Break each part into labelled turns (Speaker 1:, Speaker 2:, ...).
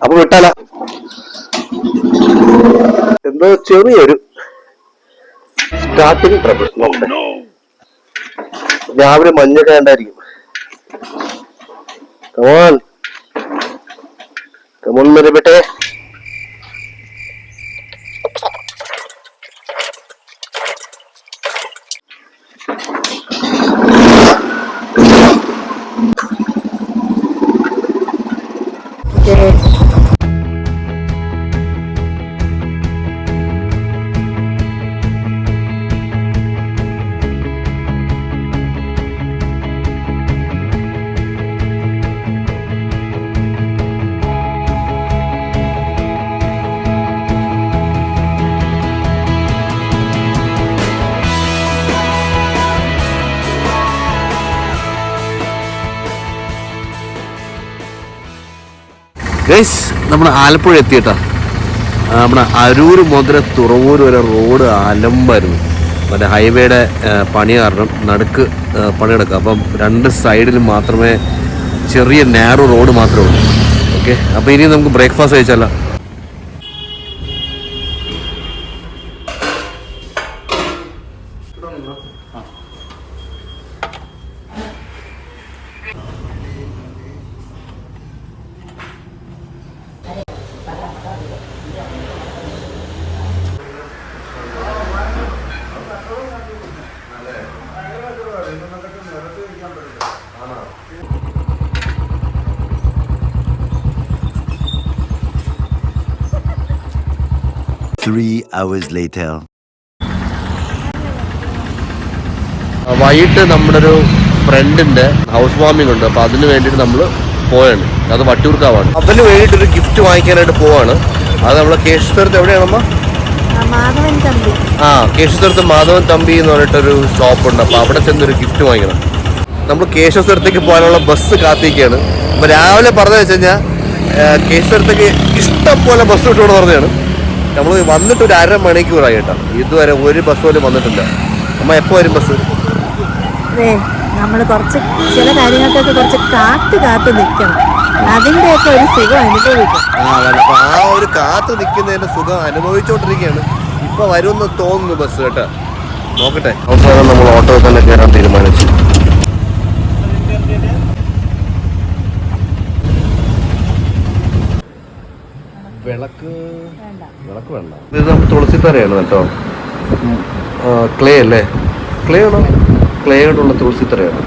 Speaker 1: അപ്പൊ വിട്ടാല എന്തോ ചെറിയൊരു സ്റ്റാർട്ടിങ് ട്രബിൾ. രാവിലെ മഞ്ഞൊക്കെ ഉണ്ടായിരിക്കും. Come on come on മെറിബട്ടെ. ഗൈസ്, നമ്മൾ ആലപ്പുഴ എത്തിയിട്ടാ. നമ്മുടെ അരൂർ മുതൽ തുറവൂർ വരെ റോഡ് അലമ്പായിരുന്നു. മറ്റേ ഹൈവേയുടെ പണി കാരണം നടുക്ക് പണിയെടുക്കുക. അപ്പം രണ്ട് സൈഡിലും മാത്രമേ ചെറിയ നാരോ റോഡ് മാത്രമേ ഉള്ളൂ. ഓക്കെ, അപ്പോൾ ഇനി നമുക്ക് ബ്രേക്ക്ഫാസ്റ്റ് കഴിച്ചാലോ.
Speaker 2: Three hours later.
Speaker 1: വൈകിട്ട് നമ്മുടെ ഒരു ഫ്രണ്ടിന്റെ ഹൗസ് വാമിംഗ് ഉണ്ട്. അപ്പോൾ അതിന് വേണ്ടിയിട്ട് നമ്മൾ പോവാണ്. അത് വട്ടിയൂർക്കാവാണ്. അവന് വേണ്ടിയിട്ടൊരു ഗിഫ്റ്റ് വാങ്ങിക്കാനായിട്ട് പോവാണ്. അത് നമ്മളെ കേശുസ്ഥലത്ത് എവിടെയാണമ്മ? കേശുസ്ഥലത്ത് മാധവൻ തമ്പി എന്ന് പറഞ്ഞിട്ടൊരു ഷോപ്പുണ്ട്. അപ്പോൾ അവിടെ ചെന്നൊരു ഗിഫ്റ്റ് വാങ്ങിക്കണം. നമ്മൾ കേശവസ്ഥലത്തേക്ക് പോകാനുള്ള ബസ് കാത്തിരിക്കുകയാണ്. അപ്പോൾ രാവിലെ പറഞ്ഞു വെച്ച് കഴിഞ്ഞാൽ കേശവസ്ഥലത്തേക്ക് ഇഷ്ടം പോലെ ബസ് കിട്ടുമെന്ന് പറഞ്ഞതാണ്. നമ്മൾ വന്നിട്ട് ഒരു അരമണിക്കൂറായി കേട്ടോ. ഇതുവരെ ഒരു ബസ് പോലും വന്നിട്ടില്ല. അമ്മ എപ്പോൾ വരും ബസ്?
Speaker 3: നമ്മൾ കുറച്ച് ചില കാര്യങ്ങൾക്കൊക്കെ കുറച്ച് കാത്തു നിൽക്കണം. അതിൻ്റെയൊക്കെ ഒരു സുഖം അനുഭവിക്കും.
Speaker 1: അപ്പോൾ ആ ഒരു കാത്തു നിൽക്കുന്നതിന്റെ സുഖം അനുഭവിച്ചോണ്ടിരിക്കുകയാണ്. ഇപ്പൊ വരുമെന്ന് തോന്നുന്നു ബസ് കേട്ടോ. നോക്കട്ടെ. അവസാനം നമ്മൾ ഓട്ടോയിൽ തന്നെ കയറാൻ തീരുമാനിച്ചു. വിളക്ക് വേണ്ട. ഇത് നമുക്ക് തുളസിത്തറയാണ് കേട്ടോ. ക്ലേ അല്ലേ? ക്ലേ ആണോ? ക്ലേ കൊണ്ടുള്ള തുളസിത്തറയാണ്.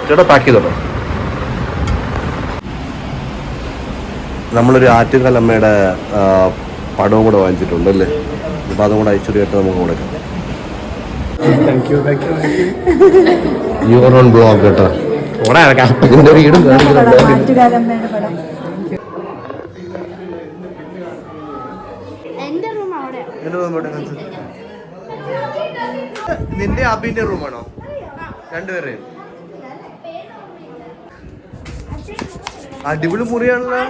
Speaker 1: ചേട്ടാ പാക്ക് ചെയ്തോട്ടോ. നമ്മളൊരു ആറ്റുകാലമ്മയുടെ പടവും കൂടെ വാങ്ങിച്ചിട്ടുണ്ട് അല്ലേ? അപ്പോൾ അതും കൂടെ അയച്ചുകൂടിയായിട്ട് നമുക്ക് കൊടുക്കാം. യുവർ ഓൺ ബ്ലോഗ് കേട്ടോ. ഇതിൻ്റെ വീടും നിന്റെ അബിന്റെ റൂമാണോ? രണ്ടുപേരെയും അടിപൊളി മുറിയാണല്ലോ.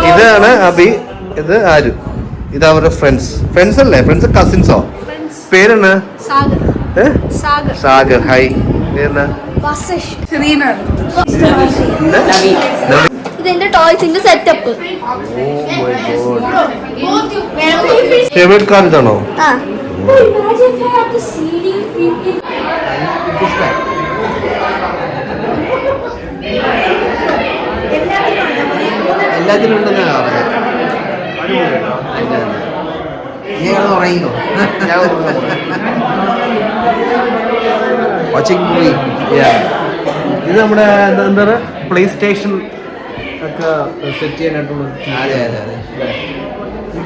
Speaker 1: ഇതാണ് അബി, ഇത് ആര്? ഇത് അവരുടെ ഫ്രണ്ട്സ് അല്ലേ? ഫ്രണ്ട്സ് കസിൻസോ? പേരെന്നാ? സാഗർ. ഹായ്. പേരെന്നാ?
Speaker 4: ഇതിന്റെ ടോയ്സിന്റെ സെറ്റപ്പ്.
Speaker 1: ഫേവറേറ്റ് കാർ ഇതാണോ? എല്ലാത്തിനും ഉണ്ടെന്നാ ഇത് നമ്മുടെ എന്താ പറയുക, പ്ലേ സ്റ്റേഷൻ ഒക്കെ സെറ്റ് ചെയ്യാനായിട്ടുള്ള.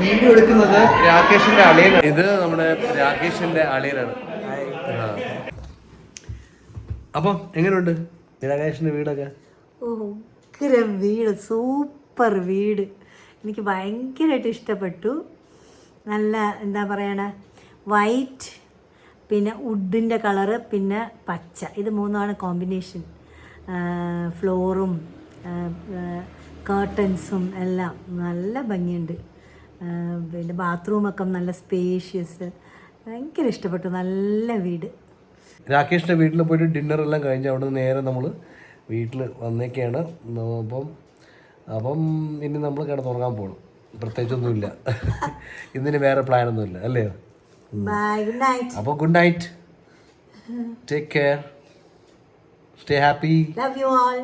Speaker 1: വീഡിയോ എടുക്കുന്നത് രാകേഷിന്റെ അളിയനാണ്. ഇത് നമ്മുടെ രാകേഷിന്റെ അളിയനാണ്. അപ്പം എങ്ങനെയുണ്ട് രാകേഷിന്റെ വീടൊക്കെ?
Speaker 3: ഉഗ്രം വീട്, സൂപ്പർ വീട്. എനിക്ക് ഭയങ്കരമായിട്ട് ഇഷ്ടപ്പെട്ടു. നല്ല എന്താ പറയണ, വൈറ്റ്, പിന്നെ വുഡിൻ്റെ കളറ്, പിന്നെ പച്ച, ഇത് മൂന്നാണ് കോമ്പിനേഷൻ. ഫ്ലോറും കർട്ടൻസും എല്ലാം നല്ല ഭംഗിയുണ്ട്. പിന്നെ ബാത്റൂമൊക്കെ നല്ല സ്പേഷ്യസ്, ഭയങ്കര ഇഷ്ടപ്പെട്ടു. നല്ല വീട്.
Speaker 1: രാകേഷിൻ്റെ വീട്ടിൽ പോയിട്ട് ഡിന്നറെല്ലാം കഴിഞ്ഞ് അവിടെ നിന്ന് നേരെ നമ്മൾ വീട്ടിൽ വന്നേക്കാണ്. അപ്പം ഇനി നമ്മൾ കിടന്നുറങ്ങാൻ പോകണം. പ്രത്യേകിച്ചൊന്നുമില്ല. ഇന്നിന് വേറെ പ്ലാനൊന്നുമില്ല അല്ലേ?
Speaker 3: Bye, good night.
Speaker 1: അപ്പോൾ good night, take care, stay happy.
Speaker 3: Love you all.